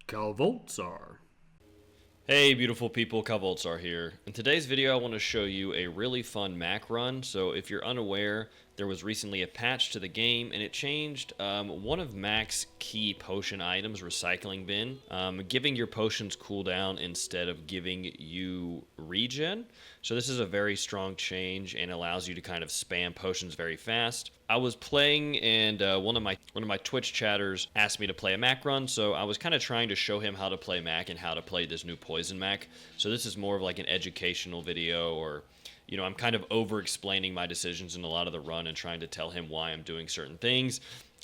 Calvoltzar. Hey beautiful people, Bazaar here. In today's video I want to show you a really fun Mac run. So if you're unaware, there was recently a patch to the game and it changed one of Mac's key potion items, recycling bin, giving your potions cooldown instead of giving you regen. So this is a very strong change and allows you to kind of spam potions very fast. I was playing and one of my Twitch chatters asked me to play a Mac run, so I was kind of trying to show him how to play Mac and how to play this new Poison Mac. So this is more of like an educational video, or you know, I'm kind of over explaining my decisions in a lot of the run and trying to tell him why I'm doing certain things.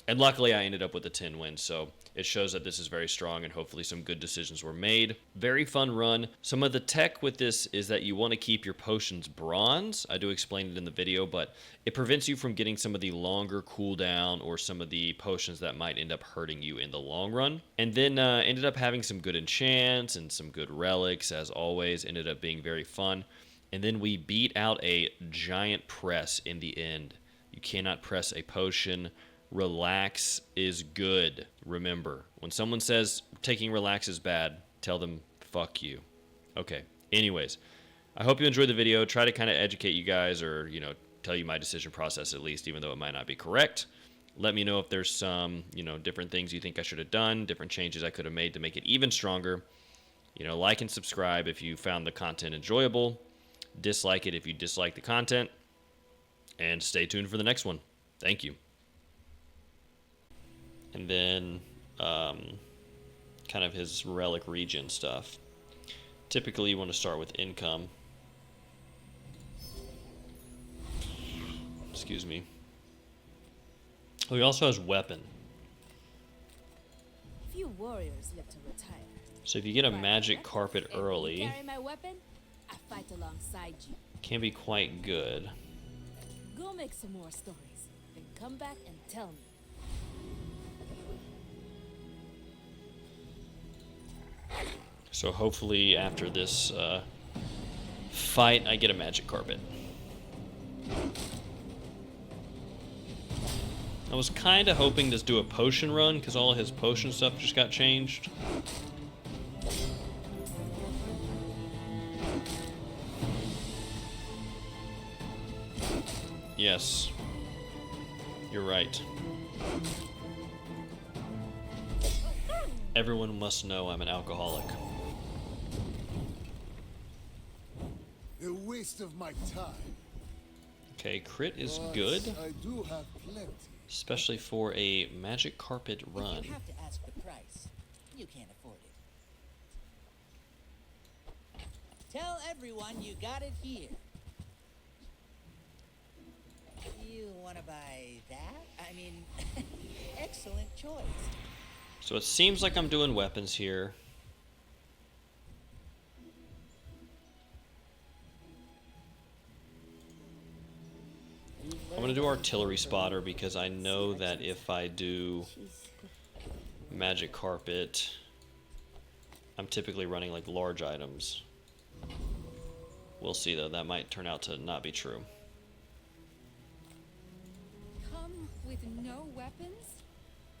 And luckily I ended up with a 10 win, so it shows that this is very strong and hopefully some good decisions were made. Very fun run. Some of the tech with this is that you want to keep your potions bronze. I do explain it in the video, but it prevents you from getting some of the longer cooldown or some of the potions that might end up hurting you in the long run. And then ended up having some good enchants and some good relics, as always. Ended up being very fun. And then we beat out a giant press in the end. You cannot press a potion. Relax is good. Remember, when someone says taking relax is bad, tell them fuck you. Okay, anyways, I hope you enjoyed the video. Try to kind of educate you guys, or you know, tell you my decision process at least, even though it might not be correct. Let me know if there's some, you know, different things you think I should have done, different changes I could have made to make it even stronger. You know, like and subscribe if you found the content enjoyable. Dislike it if you dislike the content. And stay tuned for the next one. Thank you. And then kind of his relic regen stuff. Typically you want to start with income. Excuse me. Oh, he also has weapon. Few warriors live to retire. So if you get a magic carpet early, carry my weapon, I fight alongside you. can be quite good. Go make some more stories, then come back and tell me. So hopefully after this fight, I get a magic carpet. I was kind of hoping to do a potion run, because all of his potion stuff just got changed. Yes. You're right. Everyone must know I'm an alcoholic. A waste of my time. Okay, crit is But good, I do have plenty. especially for a magic carpet run. If you have to ask the price, you can't afford it. Tell everyone you got it here. You want to buy that? I mean, excellent choice. So it seems like I'm doing weapons here. I'm going to do artillery spotter because I know that if I do magic carpet, I'm typically running like large items. We'll see though, that might turn out to not be true. Come with no weapons,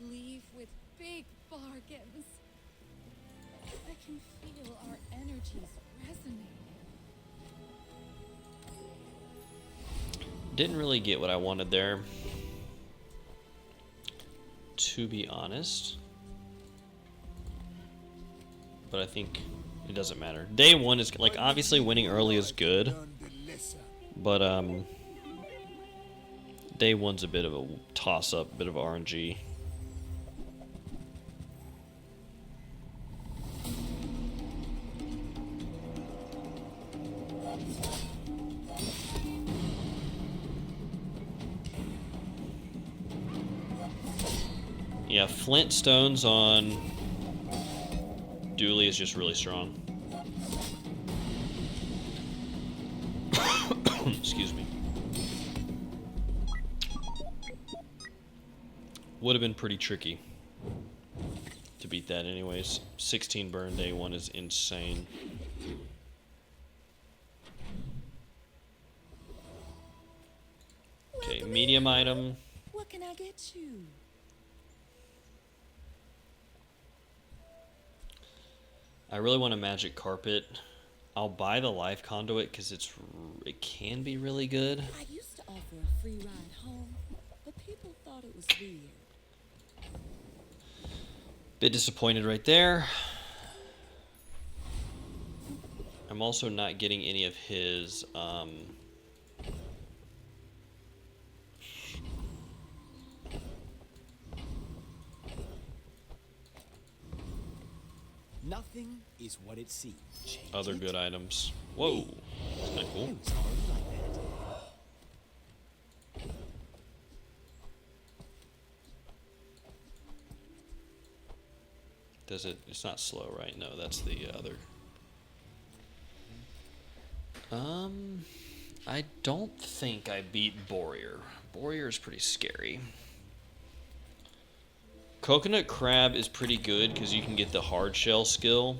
leave with big bargains. I can feel our energies resonating. Didn't really get what I wanted there, to be honest. But I think it doesn't matter. Day one is, like, obviously winning early is good. But, day one's a bit of a toss-up, bit of RNG. Yeah, flint stones on Dooley is just really strong. Excuse me. Would have been pretty tricky to beat that anyways. 16 burn day one is insane. Okay, medium item. What can I get you? I really want a magic carpet. I'll buy the life conduit because it can be really good. I used to offer a free ride home, but people thought it was weird. Bit disappointed right there. I'm also not getting any of his Nothing is what it seems. Change other it. good items. Whoa, that's kind of cool. It was already like that. Does it? It's not slow, right? No, that's the other. I don't think I beat Borear. Borear is pretty scary. Coconut Crab is pretty good because you can get the hard shell skill,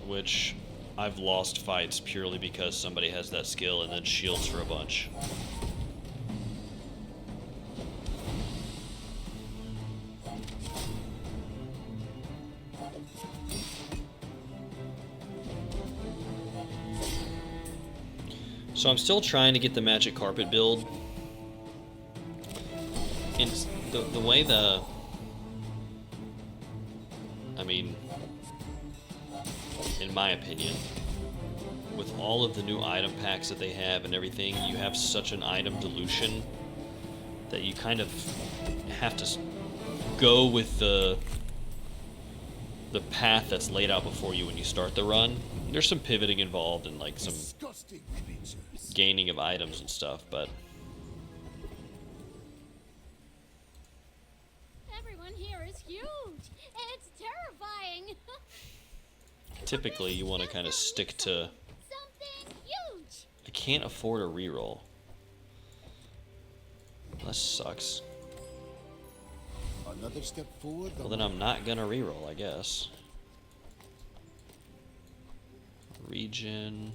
which I've lost fights purely because somebody has that skill and then shields for a bunch. So I'm still trying to get the magic carpet build. And the way I mean, in my opinion, with all of the new item packs that they have and everything, you have such an item dilution that you kind of have to go with the path that's laid out before you when you start the run. There's some pivoting involved and like some Disgusting creatures. gaining of items and stuff, but Everyone here is huge. It's terrifying. typically you want to kind of stick to. Something huge. I can't afford a reroll. That sucks. Another step forward. Well, then I'm not gonna reroll, I guess. Regen.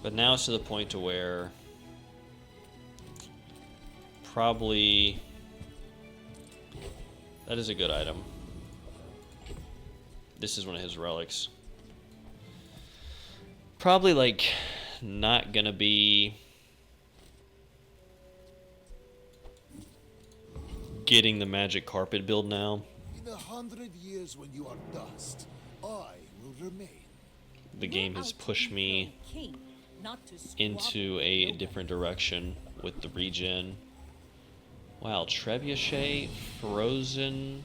But now it's to the point to where probably that is a good item. This is one of his relics. Probably like not gonna be getting the magic carpet build now. In 100 years when you are dust, I will remain. The game has pushed me King, not to into a different direction with the regen. Wow, Trebuchet, Frozen,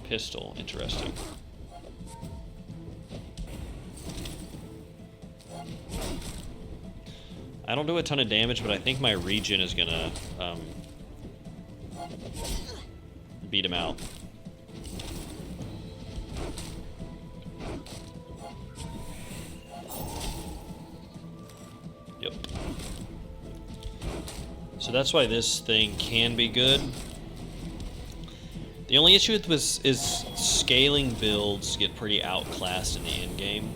Pistol, interesting. I don't do a ton of damage, but I think my regen is gonna beat him out. Yep. So that's why this thing can be good. The only issue with this is scaling builds get pretty outclassed in the end game.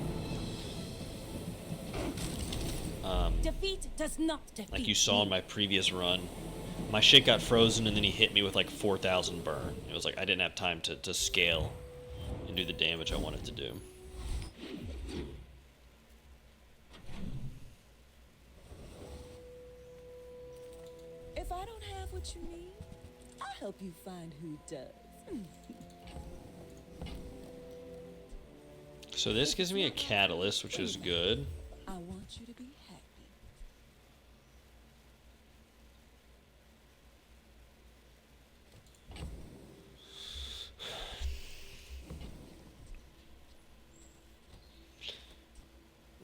Defeat does not defeat. Like you saw in my previous run, my shit got frozen and then he hit me with like 4,000 burn. It was like I didn't have time to scale and do the damage I wanted to do. If I don't have what you need, I'll help you find who does. So this gives me a catalyst, which is good. I want you to be happy.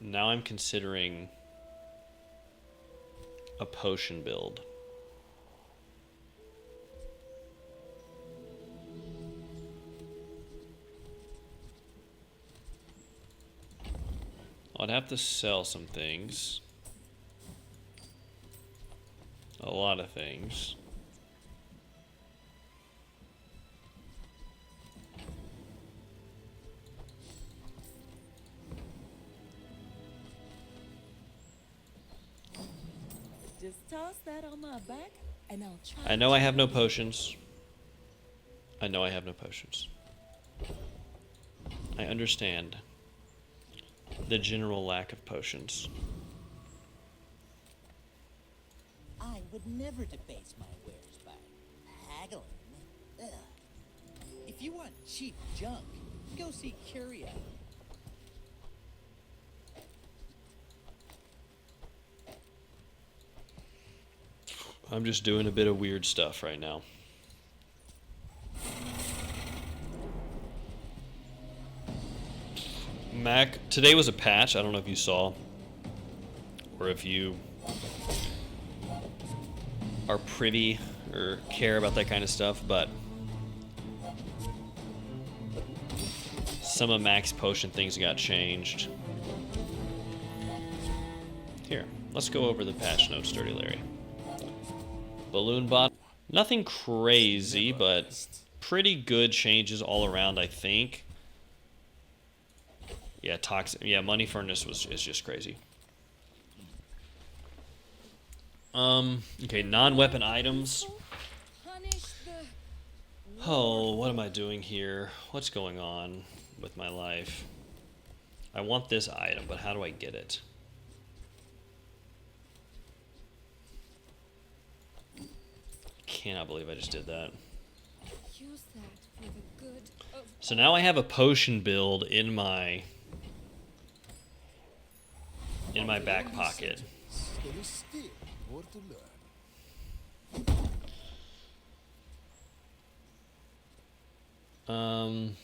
Now I'm considering a potion build. I'd have to sell some things. A lot of things. toss that on my back, and I'll try. I know I have no potions. I know I have no potions. I understand the general lack of potions. I would never debase my wares by haggling. Ugh. If you want cheap junk, go see Curio. I'm just doing a bit of weird stuff right now. Mac, today was a patch. I don't know if you saw or if you are privy or care about that kind of stuff, but some of Mac's potion things got changed. Here, let's go over the patch notes, Dirty Larry. Balloon bot, nothing crazy, but pretty good changes all around, I think. Yeah, toxic. Yeah, money furnace is just crazy. Okay, non-weapon items. Oh, what am I doing here? What's going on with my life? I want this item, but how do I get it? Cannot believe I just did that. Use that for the good of So now I have a potion build in my back pocket. There is still more to learn.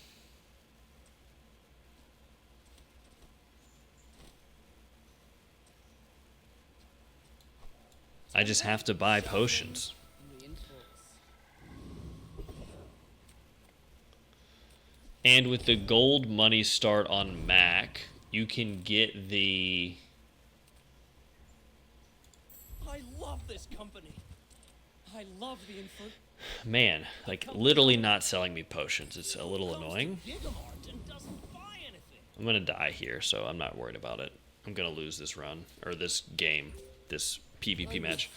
I just have to buy potions. And with the gold money start on Mac, you can get the... I love this company. I love the info. Man, like literally not selling me potions. It's a little annoying. And doesn't buy anything. I'm gonna die here, so I'm not worried about it. I'm gonna lose this run, or this game, this PvP match.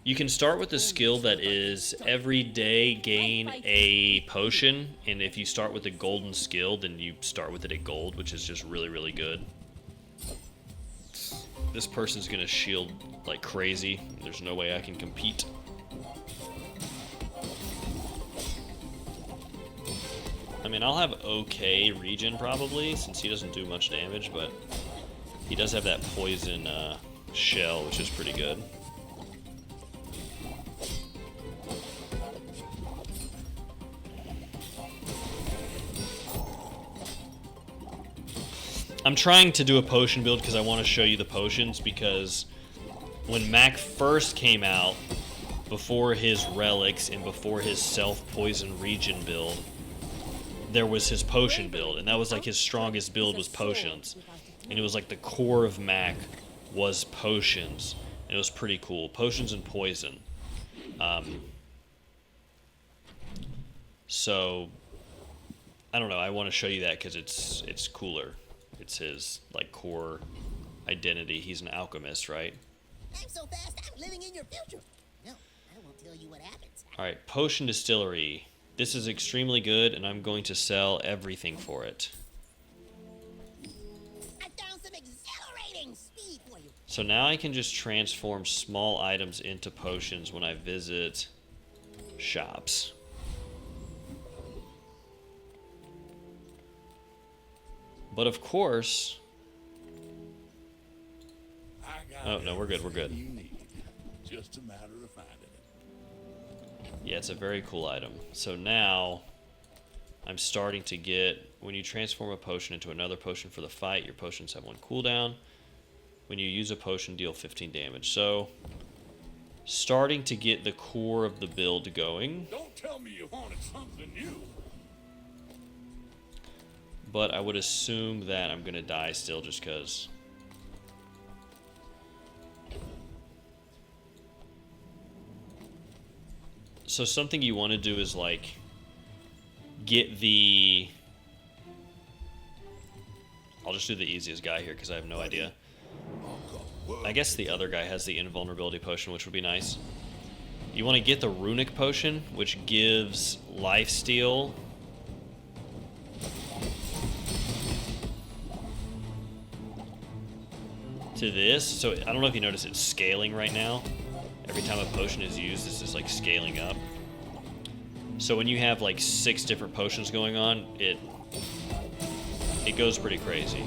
You can start with a skill that is every day gain a potion, and if you start with a golden skill, then you start with it at gold, which is just really, really good. This person's gonna shield like crazy. There's no way I can compete. I mean, I'll have okay regen probably, since he doesn't do much damage, but he does have that poison shell, which is pretty good. I'm trying to do a potion build because I want to show you the potions, because when Mac first came out, before his relics and before his self-poison regen build, there was his potion build, and that was like his strongest build was potions. And it was like the core of Mac was potions. And it was pretty cool. Potions and poison. So I don't know, I want to show you that because it's cooler. It's his like core identity. He's an alchemist, right? I'm so fast, I'm living in your future. No, I won't tell you what happens. Alright, Potion Distillery. This is extremely good, and I'm going to sell everything for it. I found some exhilarating speed for you. So now I can just transform small items into potions when I visit shops. But of course... Oh, no, we're good, we're good. You need. Just a matter of finding it. Yeah, it's a very cool item. So now, I'm starting to get... When you transform a potion into another potion for the fight, your potions have one cooldown. When you use a potion, deal 15 damage. So, starting to get the core of the build going. Don't tell me you wanted something new. But I would assume that I'm going to die still just because... So something you want to do is like get the... I'll just do the easiest guy here because I have no idea. I guess the other guy has the invulnerability potion, which would be nice. You want to get the runic potion, which gives lifesteal. To this. So I don't know if you notice it's scaling right now. Every time a potion is used, this is like scaling up. So when you have like 6 different potions going on, it goes pretty crazy.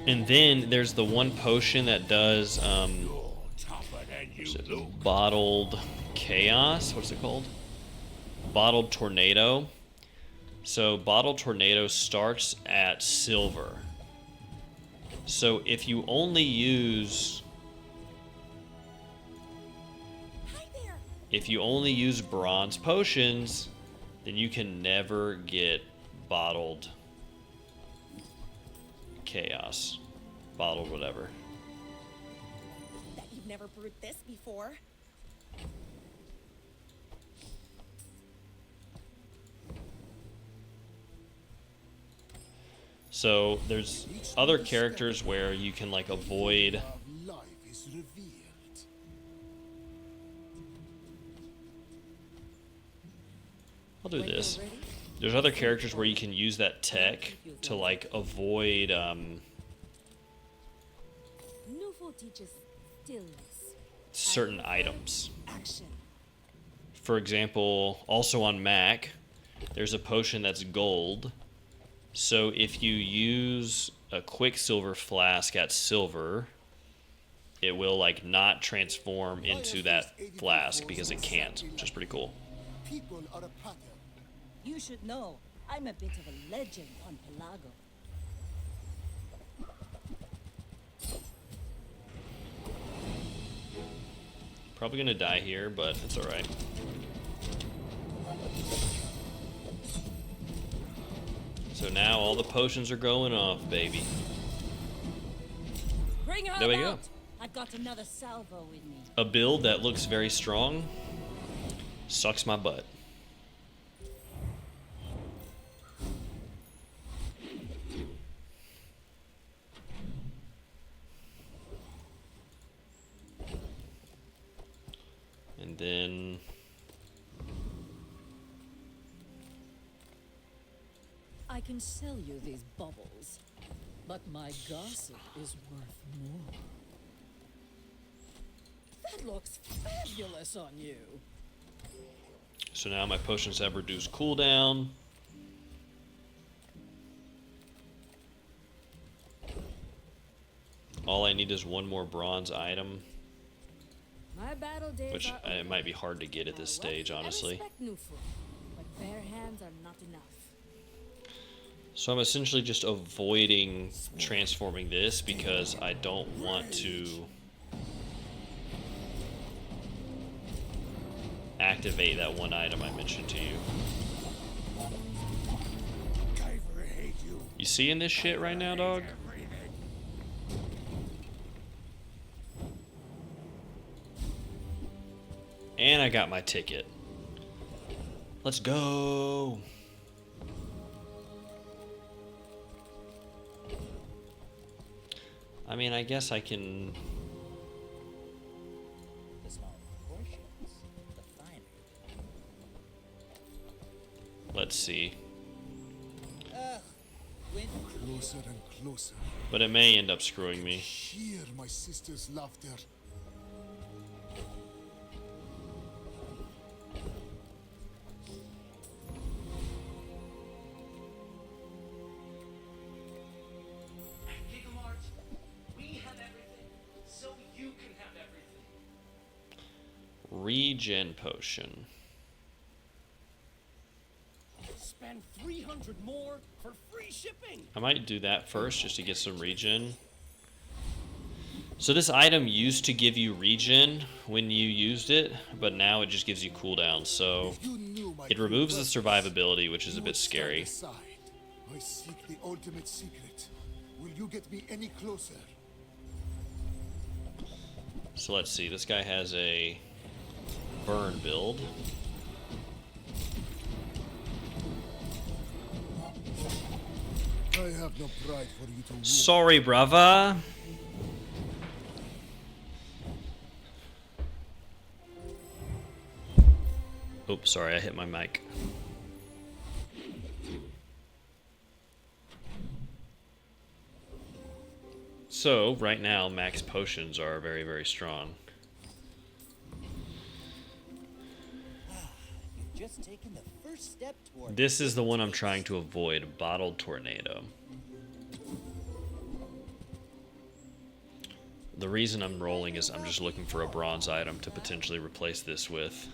And then there's the one potion that does bottled chaos. What's it called? Bottled tornado. So bottled tornado starts at silver. So if you only use bronze potions, then you can never get bottled chaos. Bottled whatever. Bet you've never brewed this before. So there's other characters where you can like avoid. Life is revealed. I'll do this. There's other characters where you can use that tech to like avoid teaches stillness. certain items. Action. For example, also on Mac, there's a potion that's gold. So if you use a Quicksilver flask at silver, it will like not transform into that flask because it can't, which is pretty cool. People are a pattern. You should know, I'm a bit of a legend on Pelago. Probably gonna die here, but it's alright. So now all the potions are going off, baby. Bring her There we out. go. I've got another salvo with me. A build that looks very strong sucks my butt. And then I can sell you these bubbles, but my gossip is worth more. That looks fabulous on you. so now my potions have reduced cooldown. All I need is one more bronze item, My battle days which are it over. might be hard to get at this stage, honestly. I respect new food, but bare hands are not enough. So I'm essentially just avoiding transforming this because I don't want to activate that one item I mentioned to you. Kyver hate you. You seeing this shit right now, dog? And I got my ticket. Let's go. I mean, I guess I can. The smaller portions, the finer. Let's see. Ugh, when Closer and closer. But it may end up screwing me. Hear my sister's laughter. Gigamart, we have everything, so you can have everything. Regen potion. Spend 300 more for free shipping. I might do that first just to get some regen. So this item used to give you regen when you used it, but now it just gives you cooldown. So If you knew my it removes the true survivability, which is you a bit would stand scary. aside. I seek the ultimate secret. Will you get me any closer? So let's see. This guy has a burn build. I have no pride for you to rule. Sorry, brother. Oops, sorry, I hit my mic. So, right now, max potions are very, very strong. You've just taken the first step toward. This is the one I'm trying to avoid, Bottled Tornado. The reason I'm rolling is I'm just looking for a bronze item to potentially replace this with.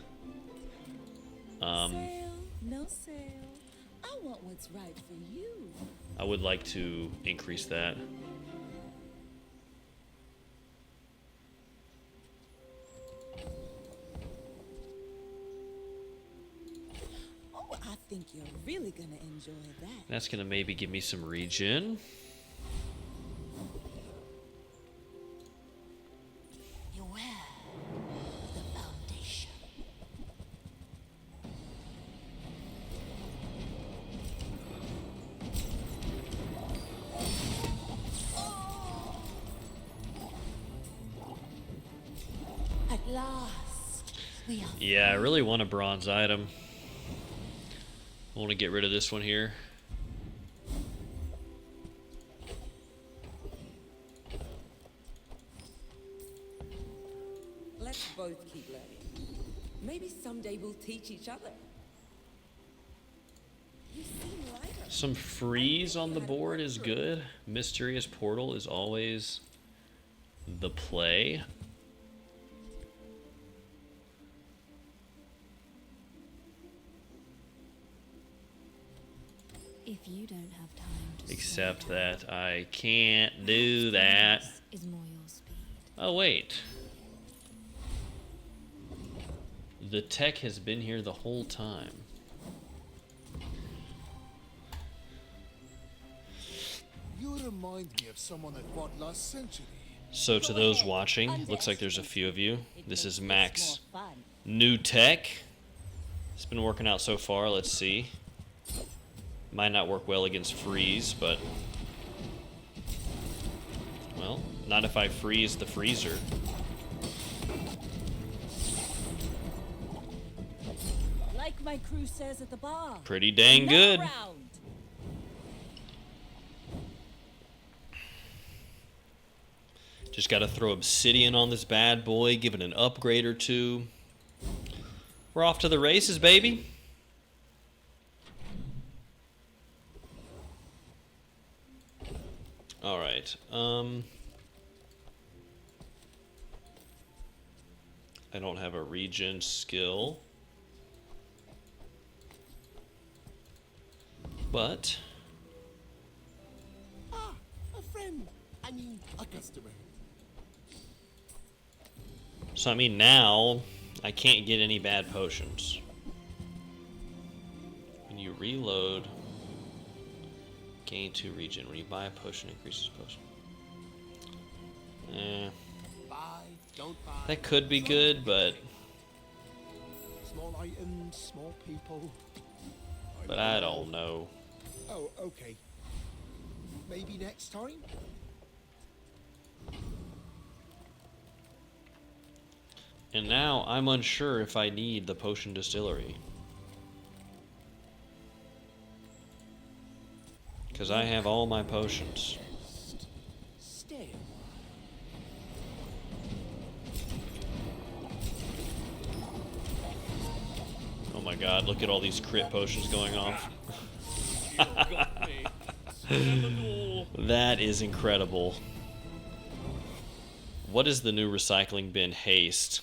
Sale, no sale. I want what's right for you. I would like to increase that. Oh, I think you're really gonna enjoy that. That's gonna maybe give me some regen. Beware the foundation. At last, we are. Yeah, I really want a bronze item. I want to get rid of this one here. Let's both keep learning. Maybe someday we'll teach each other. You seem lighter. Some freeze on the board is good. Mysterious Portal is always the play. If you don't have time to Except that I can't do that. is more your speed. Oh, wait. The tech has been here the whole time. You remind me of someone I fought last century. So to those watching, looks like there's a few of you. This is Max. New tech. It's been working out so far. Let's see. Might not work well against freeze, but... well, not if I freeze the freezer. Like my crew says at the bar. Pretty dang Another good. round. Just gotta throw obsidian on this bad boy, give it an upgrade or two. We're off to the races, baby. Alright, I don't have a regen skill. But Ah, a friend. I mean, a customer. so I mean now I can't get any bad potions. When you reload, gain 2 regen. When you buy a potion, increases potion. Buy, don't buy. That could be good, but Small items, small people. I don't know. Oh, okay. Maybe next time? And now I'm unsure if I need the potion distillery. Because I have all my potions. Stay. Oh my god, look at all these crit potions going off. That is incredible. What is the new recycling bin? Haste.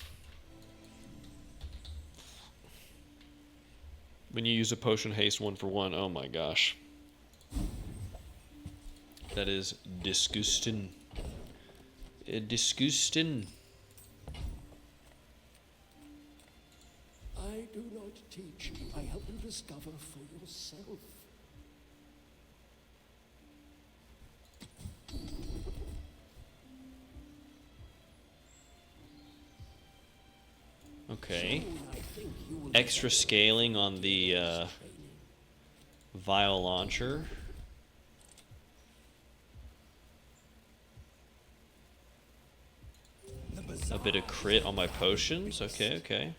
When you use a potion, haste 1 for 1. Oh my gosh. That is disgusting. Disgusting. I do not teach. I help you discover for yourself. Okay. Soon I think you will Extra scaling on the training. vial launcher. A bit of crit on my potions. Okay, okay.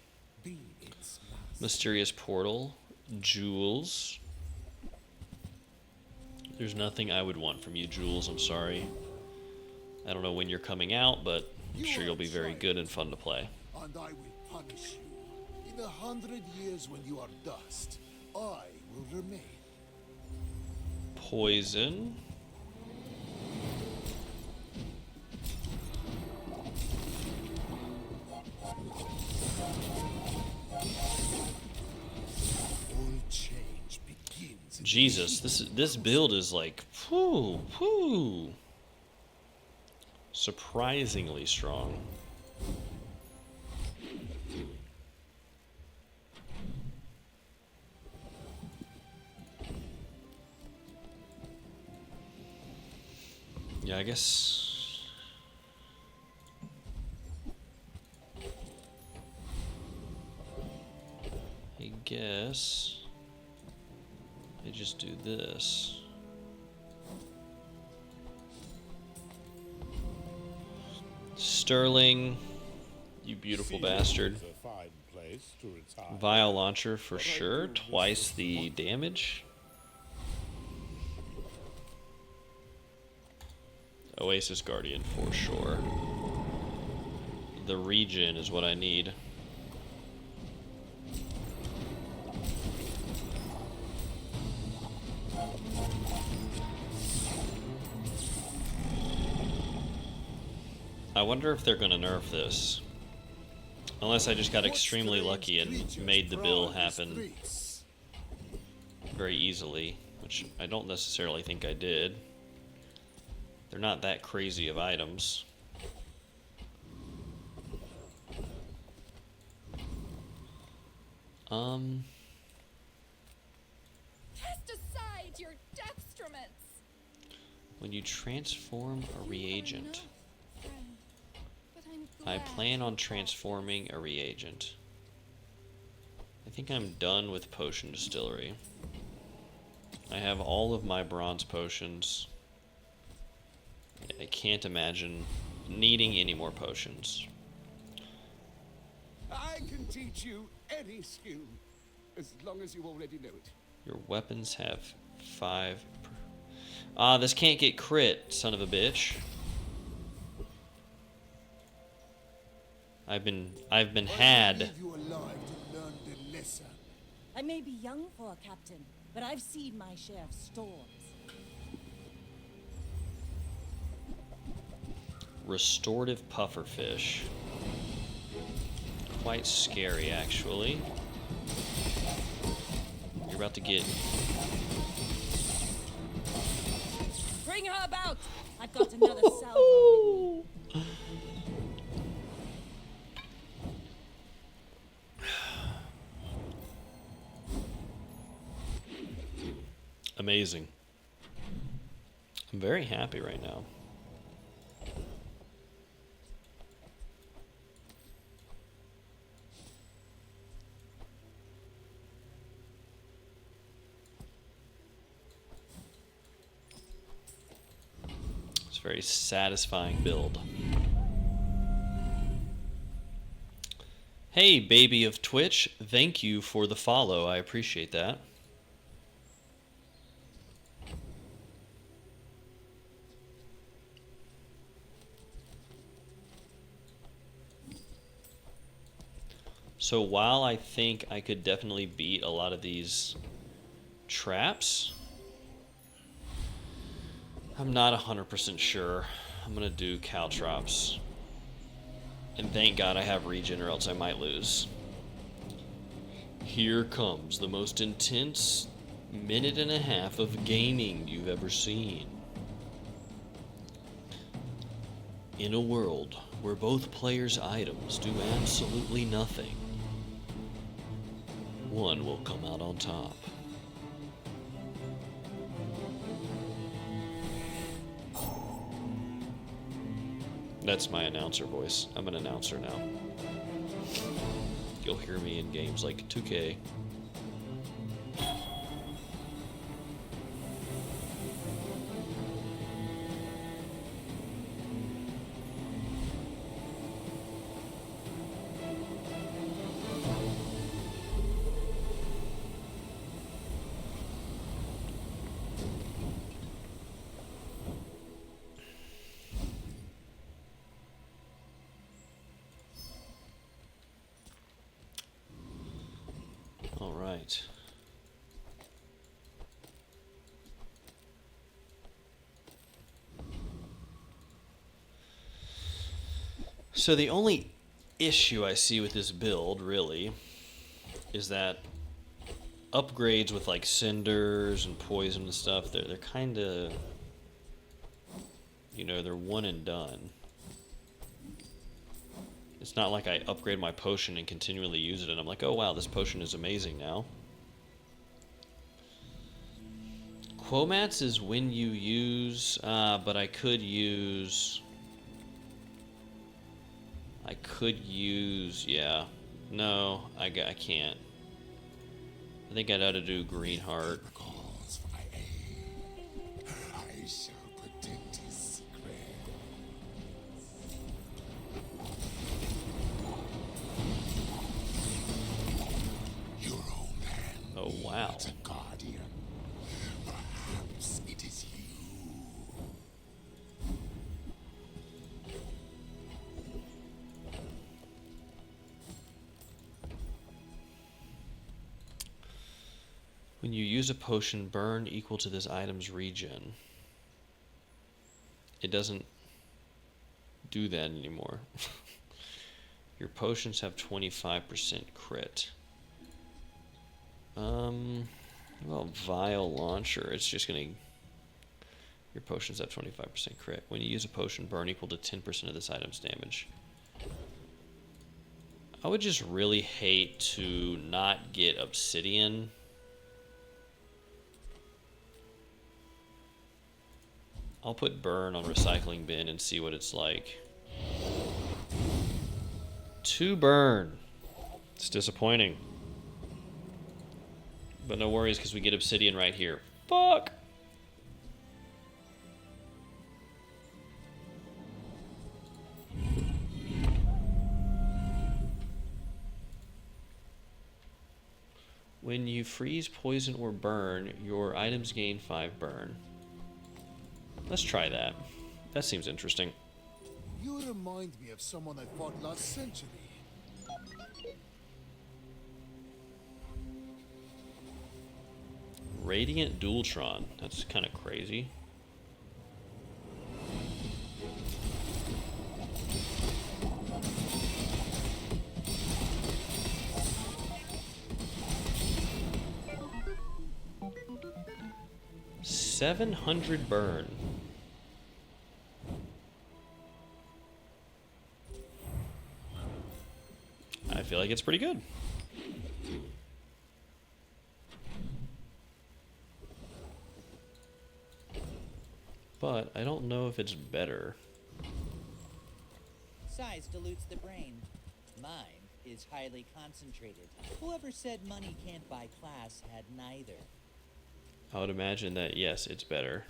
Mysterious portal. Jewels. There's nothing I would want from you, Jules. I'm sorry. I don't know when you're coming out, but I'm sure you'll be very good and fun to play. And I will punish you. In 100 years when you are dust, I will remain. Poison. All change begins. Jesus, this build is like, whoo, surprisingly strong. Yeah, I guess. I just do this. Sterling, you beautiful bastard. Vial launcher for sure, twice the damage. Oasis Guardian for sure. The Regen is what I need. I wonder if they're gonna nerf this. Unless I just got extremely lucky and made the bill happen very easily, which I don't necessarily think I did. They're not that crazy of items. Cast aside your dextroments. When you transform a reagent. Friend, but I'm I glad plan on you transforming a reagent. I think I'm done with potion distillery. I have all of my bronze potions. I can't imagine needing any more potions. I can teach you any skill, as long as you already know it. Your weapons have 5 this can't get crit, son of a bitch. I've been had. Leave you alive to learn the lesson. I may be young for a captain, but I've seen my share of storms. Restorative pufferfish. Quite scary, actually. You're about to get... Bring her about! I've got another salvo with me. Amazing. I'm very happy right now. It's a very satisfying build. Hey, baby of Twitch, thank you for the follow. I appreciate that. So while I think I could definitely beat a lot of these traps, I'm not 100% sure. I'm going to do caltrops. And thank God I have regen or else I might lose. Here comes the most intense minute and a half of gaming you've ever seen. In a world where both players' items do absolutely nothing, one will come out on top. That's my announcer voice. I'm an announcer now. You'll hear me in games like 2K. right. So the only issue I see with this build, really, is that upgrades with like cinders and poison and stuff, they're kind of, you know, they're one and done. It's not like I upgrade my potion and continually use it and I'm like, oh wow, this potion is amazing now. Quomats is when you use, but I could use, yeah. No, I can't. I think I'd have to do Green Heart. Calls for my aid. I shall protect his secret. Your old hand Oh wow. needs a guardian. Perhaps it is you. When you use a potion, burn equal to this item's regen. It doesn't do that anymore. Your potions have 25% crit. Well, Vial Launcher, it's just gonna... Your potions have 25% crit. When you use a potion, burn equal to 10% of this item's damage. I would just really hate to not get Obsidian. I'll put burn on recycling bin and see what it's like. 2 burn. It's disappointing. But no worries, because we get obsidian right here. Fuck! When you freeze, poison, or burn, your items gain 5 burn. Let's try that. That seems interesting. You remind me of someone I fought last century. Radiant Dualtron. That's kind of crazy. $700 burn. I feel like it's pretty good. But I don't know if it's better. Size dilutes the brain. Mine is highly concentrated. Whoever said money can't buy class had neither. I would imagine that, yes, it's better.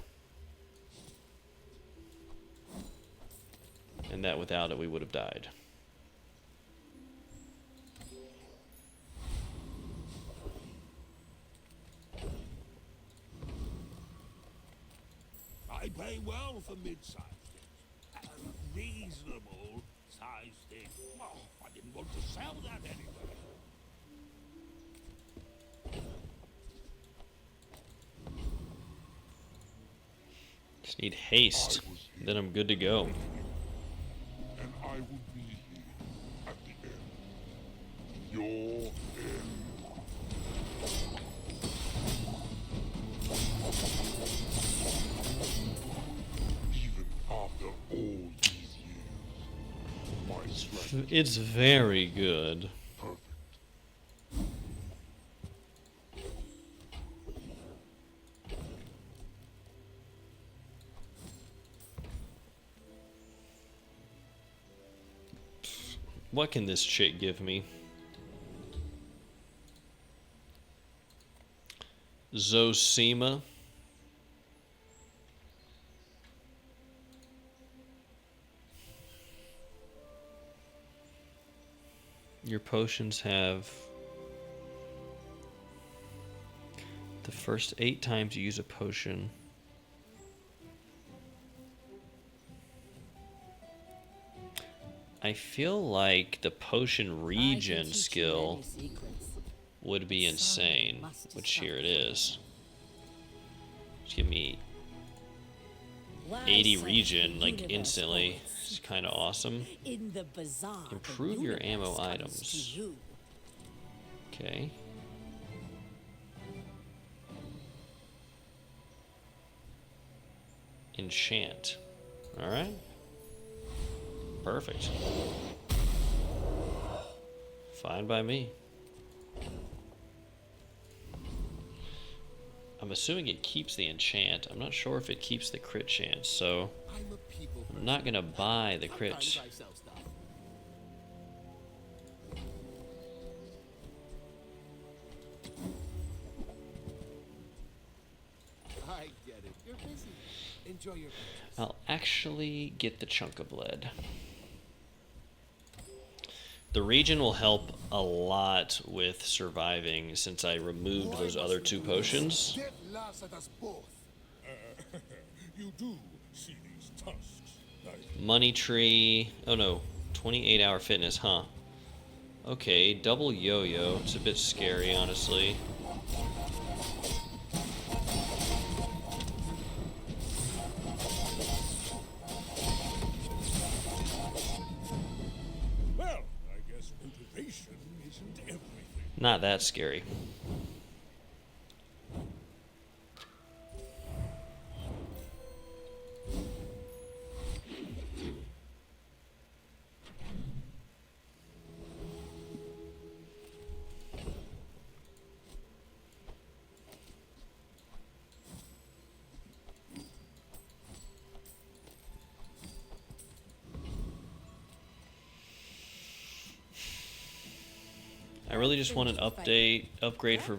And that without it, we would have died. I pay well for mid-sized things. A reasonable sized thing. Oh, I didn't want to sell that anyway. Just need haste. Then I'm good to go. And I will be here at the end. Your end. Even after all these years, my strength It's very good. perfect. What can this chick give me? Zosima. Your potions have... The first 8 times you use a potion... I feel like the potion regen skill would be insane, which here it is. Just give me 80 regen, like, instantly. It's kind of awesome. In the Bazaar, Improve your ammo items. Okay. Enchant. Alright. Perfect. Fine by me. I'm assuming it keeps the enchant. I'm not sure if it keeps the crit chance, so I'm not gonna buy the crit. I get it. You're busy. Enjoy your purchase. I'll actually get the chunk of lead. The Regen will help a lot with surviving since I removed those other 2 potions. Death laughs at us both. You do see these tusks. Money tree. Oh no. 28-hour fitness, huh? Okay, double yo-yo. It's a bit scary, honestly. Well, I guess motivation isn't everything. Not that scary. I really just want an upgrade for...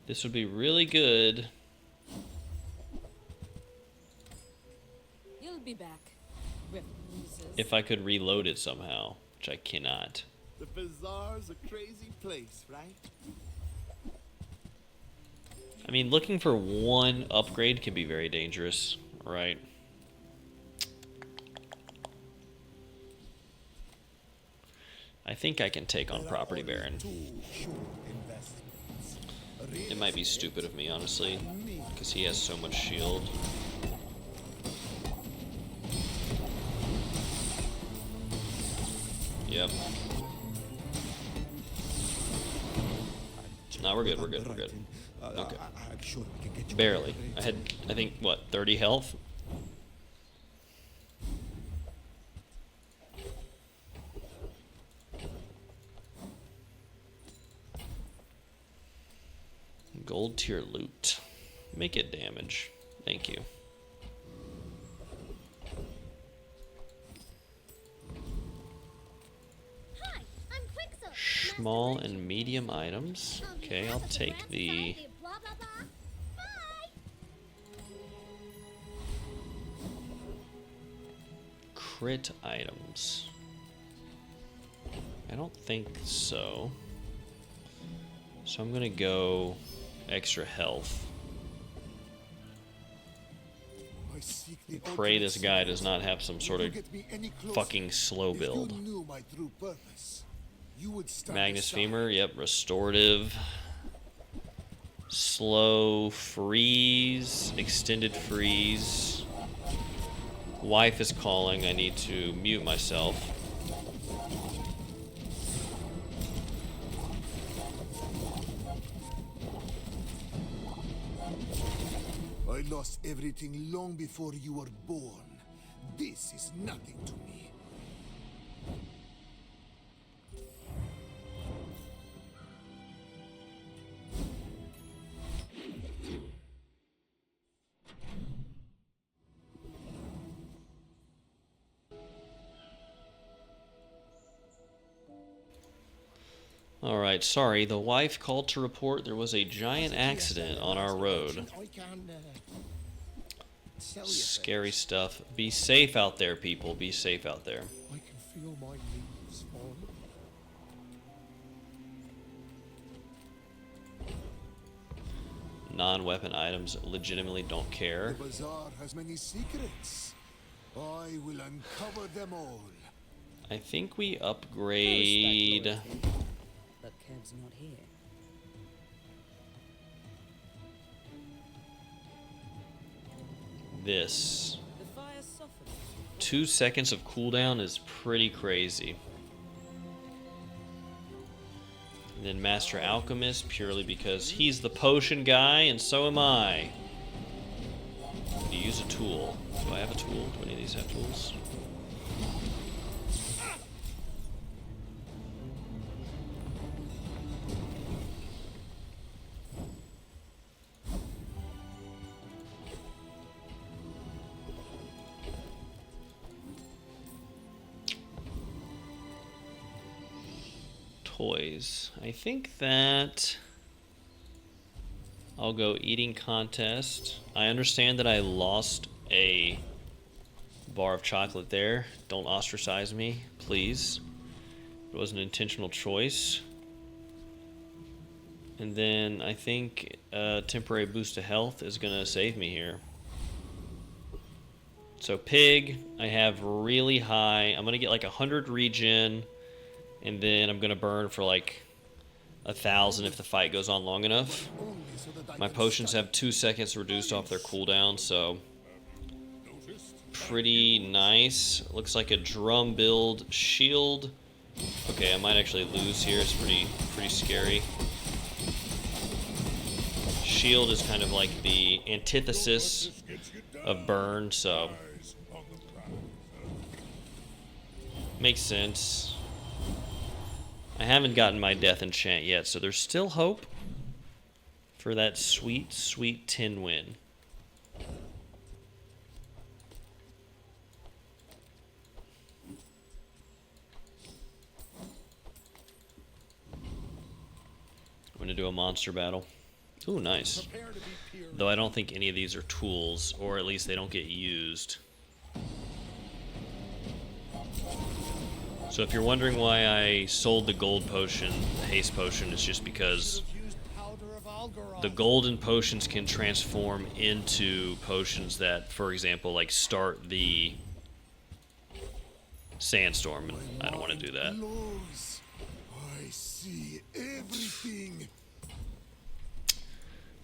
This would be really good. You'll be back. If I could reload it somehow, which I cannot. The Bazaar's a crazy place, right? I mean, looking for one upgrade can be very dangerous, right? I think I can take on Property Baron. It might be stupid of me, honestly, because he has so much shield. Yep. No, we're good, we're good, we're good. Okay. Barely. I had, I think, what, 30 health? Gold tier loot. Make it damage. Thank you. Hi, I'm Quicksilver. Small and medium items. Okay, I'll take the... Blah, blah, blah. Bye. Crit items. I don't think so. So I'm gonna go extra health. Pray this guy does not have some sort of fucking slow build. Magnus Femur, yep, restorative. Slow freeze, extended freeze. Wife is calling, I need to mute myself. I lost everything long before you were born. This is nothing to me. Alright, sorry, the wife called to report there was a giant accident on our road. Scary stuff. Be safe out there, people. Be safe out there. I can feel my leaves fall. Non-weapon items legitimately don't care. The Bazaar has many secrets. I will uncover them all. I think we upgrade. But Kev's not here. This. The fire softens. 2 seconds of cooldown is pretty crazy. And then Master Alchemist, purely because he's the potion guy and so am I. To use a tool. Do I have a tool? Do any of these have tools? Toys. I think that I'll go eating contest. I understand that I lost a bar of chocolate there. Don't ostracize me, please. It was an intentional choice. And then I think a temporary boost to health is gonna save me here. So pig, I have really high. I'm gonna get like 100 regen. And then I'm gonna burn for like 1,000 if the fight goes on long enough. My potions have 2 seconds reduced off their cooldown, so pretty nice. Looks like a drum build shield. Okay, I might actually lose here. It's pretty scary. Shield is kind of like the antithesis of burn, so makes sense. I haven't gotten my death enchant yet, so there's still hope for that sweet, sweet 10 win. I'm going to do a monster battle. Ooh, nice. Though I don't think any of these are tools, or at least they don't get used. So if you're wondering why I sold the gold potion, the haste potion, it's just because the golden potions can transform into potions that, for example, like start the sandstorm, and I don't want to do that. I see everything.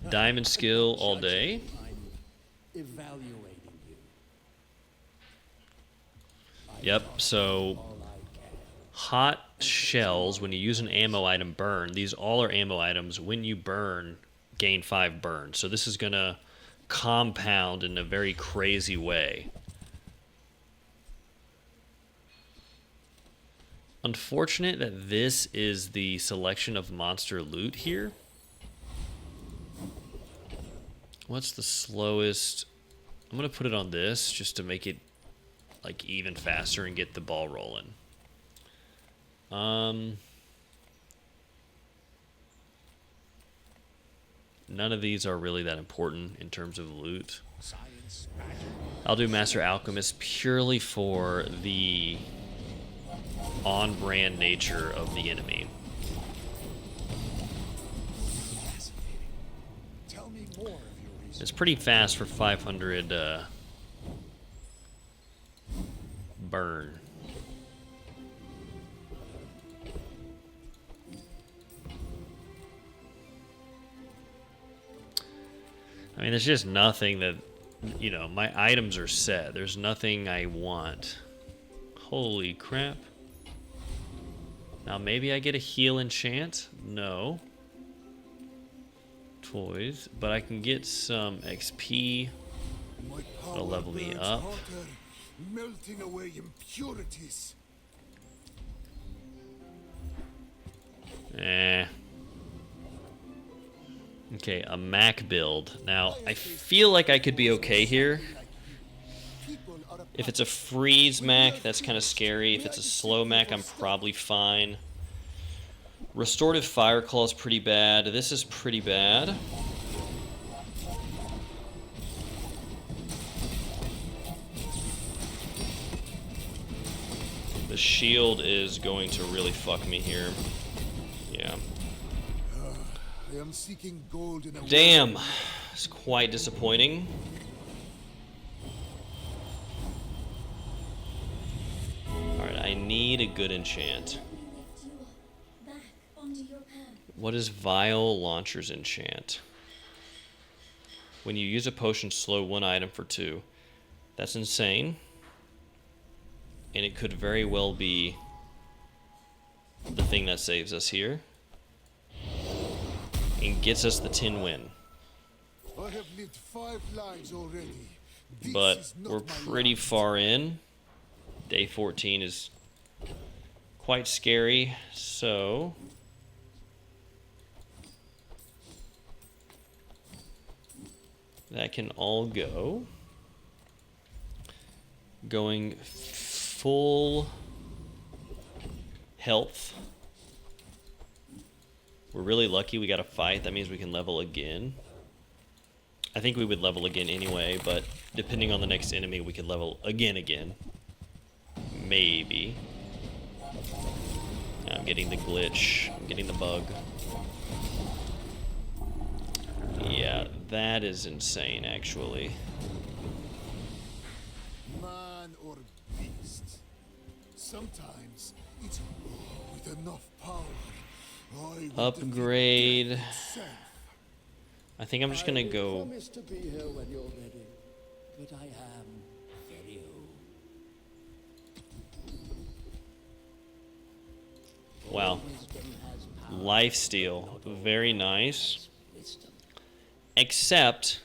Diamond skill all day. Evaluating you. Yep, so hot shells, when you use an ammo item, burn. These all are ammo items. When you burn, gain 5 burn. So this is going to compound in a very crazy way. Unfortunate that this is the selection of monster loot here. What's the slowest? I'm going to put it on this just to make it like even faster and get the ball rolling. None of these are really that important in terms of loot. I'll do Master Alchemist purely for the on-brand nature of the enemy. Tell me more of your reason. It's pretty fast for 500 burn. I mean, there's just nothing that, you know, my items are set. There's nothing I want. Holy crap. Now, maybe I get a heal enchant? No. Toys. But I can get some XP. That'll level me up. Melting away impurities. Okay, a Mac build. Now, I feel like I could be okay here. If it's a freeze Mac, that's kind of scary. If it's a slow Mac, I'm probably fine. Restorative Fire Claw is pretty bad. This is pretty bad. The shield is going to really fuck me here. Yeah. I am seeking gold in a Damn. It's quite disappointing. Alright, I need need a good enchant. What is Vile Launcher's enchant? When you use a potion, slow one item for 2. That's insane. And it could very well be the thing that saves us here. And gets us the 10 win. I have lived 5 lives already. This But is not we're my pretty last. far in. Day 14 is quite scary, so that can all go. Going full health. We're really lucky we got a fight. That means we can level again. I think we would level again anyway, but depending on the next enemy, we could level again. Maybe. I'm getting the glitch. I'm getting the bug. Yeah, that is insane, actually. Man or beast. Sometimes it's with enough power. I would Upgrade. defeat death itself. I think I'm just gonna go. Promise to be here when you're ready, but I am very old. Wow. Wisdom has power. Lifesteal. Very nice. Wisdom. Except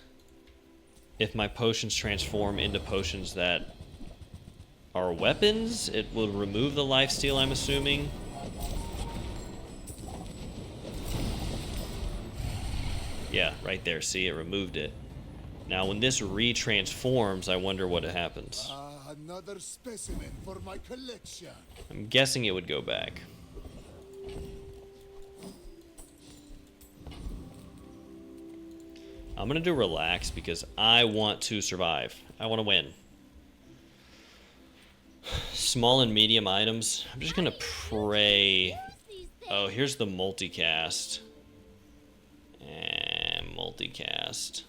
if my potions transform into potions that are weapons, it will remove the lifesteal, I'm assuming. Yeah, right there. See, it removed it. Now, when this retransforms, I wonder what happens. Another specimen for my collection. I'm guessing it would go back. I'm gonna do relax because I want to survive. I want to win. Small and medium items. I'm just gonna pray. Oh, here's the multicast. And multicast.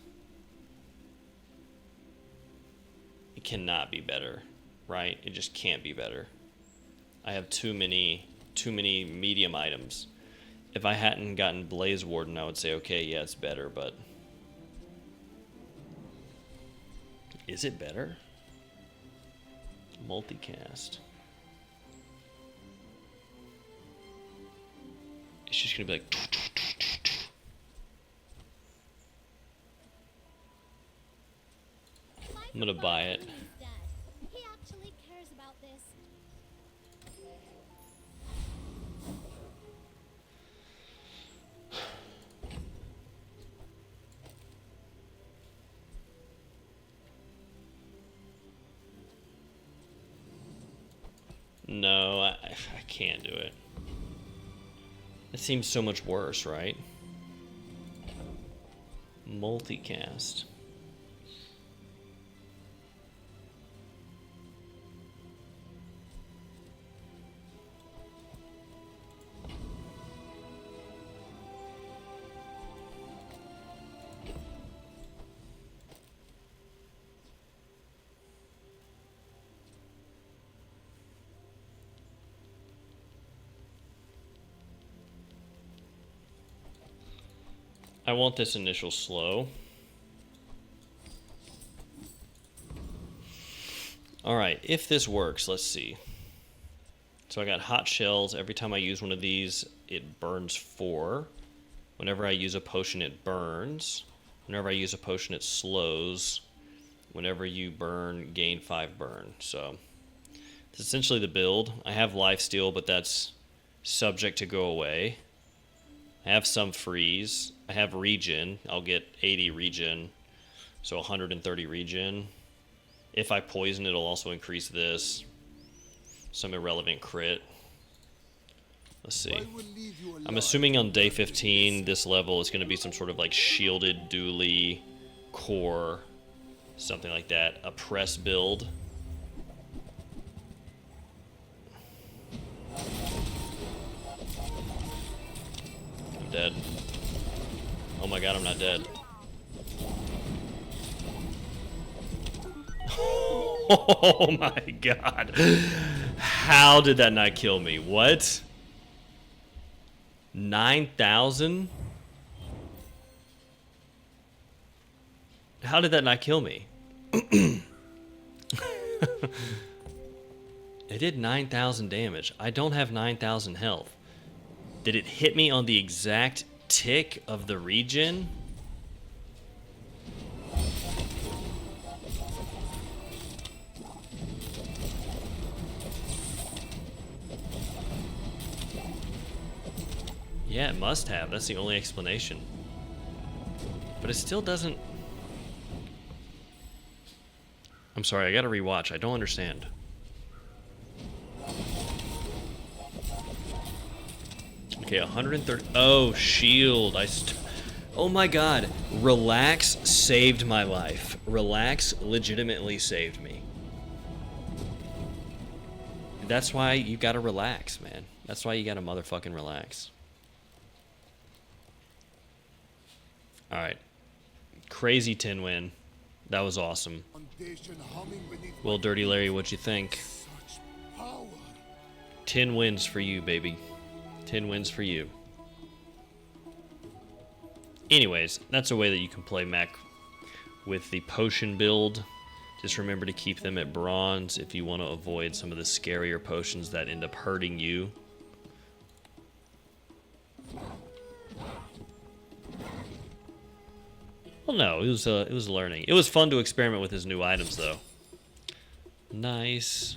It cannot be better, right? It just can't be better. I have too many medium items. If I hadn't gotten Blaze Warden, I would say, okay, yeah, it's better, but is it better? Multicast. It's just gonna be like. I'm gonna buy it. He actually cares about this. No, I can't do it. It seems so much worse, right? Multicast. I want this initial slow. Alright, if this works, let's see. So I got hot shells. Every time I use one of these, it burns 4. Whenever I use a potion, it burns. Whenever I use a potion, it slows. Whenever you burn, gain 5 burn. So it's essentially the build. I have lifesteal, but that's subject to go away. I have some freeze. I have regen. I'll get 80 regen, so 130 regen. If I poison, it'll also increase this. Some irrelevant crit. Let's see. I'm assuming on day 15, this level is going to be some sort of like shielded dually core, something like that. A press build. I'm dead. Oh my god, I'm not dead. Oh my god. How did that not kill me? What? 9,000? How did that not kill me? It did 9,000 damage. I don't have 9,000 health. Did it hit me on the exact tick of the regen? Yeah, it must have. That's the only explanation. But it still doesn't... I'm sorry, I gotta rewatch. I don't understand. Okay, 130... Oh, shield. Oh my god. Relax saved my life. Relax legitimately saved me. That's why you gotta relax, man. That's why you gotta motherfucking relax. Alright. Crazy 10 win. That was awesome. Well, Dirty Larry, what'd you think? 10 wins for you, baby. 10 wins for you. Anyways, that's a way that you can play mech with the potion build. Just remember to keep them at bronze if you want to avoid some of the scarier potions that end up hurting you. Well, no, it was learning. It was fun to experiment with his new items, though. Nice.